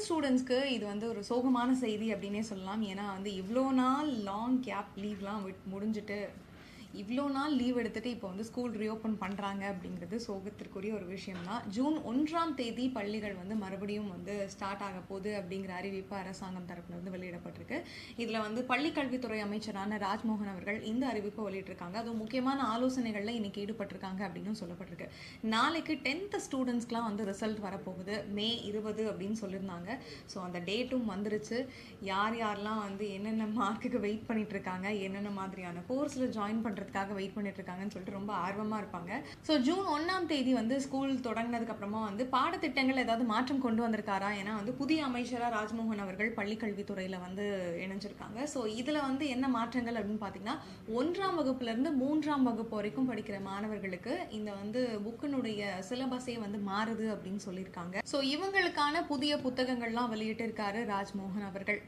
ஸ்டூடெண்ட்ஸ்க்கு இது வந்து ஒரு சோகமான செய்தி அப்படின்னே சொல்லலாம். ஏன்னா வந்து இவ்வளோ நாள் லாங் கேப் லீவ்லாம் முடிஞ்சுட்டு இவ்வளோ நாள் லீவ் எடுத்துட்டு இப்போ வந்து ஸ்கூல் ரீஓப்பன் பண்ணுறாங்க அப்படிங்கிறது சோகத்திற்குரிய ஒரு விஷயம் தான். ஜூன் 1ஆம் தேதி பள்ளிகள் வந்து மறுபடியும் வந்து ஸ்டார்ட் ஆக போகுது அப்படிங்கிற அறிவிப்பு அரசாங்கம் தரப்புலேருந்து வெளியிடப்பட்டிருக்கு. இதில் வந்து பள்ளிக்கல்வித்துறை அமைச்சரான ராஜ்மோகன் அவர்கள் இந்த அறிவிப்பை வெளியிட்டிருக்காங்க. அதுவும் முக்கியமான ஆலோசனைகளில் இன்னைக்கு ஈடுபட்டிருக்காங்க அப்படின்னு சொல்லப்பட்டிருக்கு. நாளைக்கு 10th ஸ்டூடெண்ட்ஸ்க்குலாம் வந்து ரிசல்ட் வரப்போகுது. மே 20 அப்படின்னு சொல்லியிருந்தாங்க. ஸோ அந்த டேட்டும் வந்துருச்சு. யார் யாரெல்லாம் வந்து என்னென்ன மார்க்குக்கு வெயிட் பண்ணிட்டு இருக்காங்க, என்னென்ன மாதிரியான கோர்ஸில் ஜாயின் பண்ணுறதுக்காக வெயிட் பண்ணிட்டு இருக்காங்கன்னு சொல்லிட்டு ரொம்ப ஆர்வமாக இருப்பாங்க. ஸோ ஜூன் 1ஆம் தேதி வந்து ஸ்கூல் தொடங்கினதுக்கு அப்புறமா வந்து பாடத்திட்டங்கள் ஏதாவது மாற்றம் கொண்டு வந்திருக்காரா? ஏன்னா வந்து புதிய அமைச்சராக ராஜ்மோகன் அவர்கள் பள்ளிக்கல்வித்துறையில் வந்து இணைஞ்சிருக்காங்க. ஸோ இதில் வந்து என்ன மாற்றங்கள் அப்படின்னு பார்த்தீங்கன்னா 1ஆம் வகுப்புலேருந்து 3ஆம் வகுப்பு வரைக்கும் படிக்கிற மாணவர்களுக்கு இந்த வந்து புக்கினுடைய சிலபஸே வந்து மாறுது அப்படின்னு சொல்லியிருக்காங்க. ஸோ இவங்களுக்கான புதிய புத்தகங்கள்லாம் வெளியிட்டு இருக்காரு ராஜ்மோகன் அவர்கள்.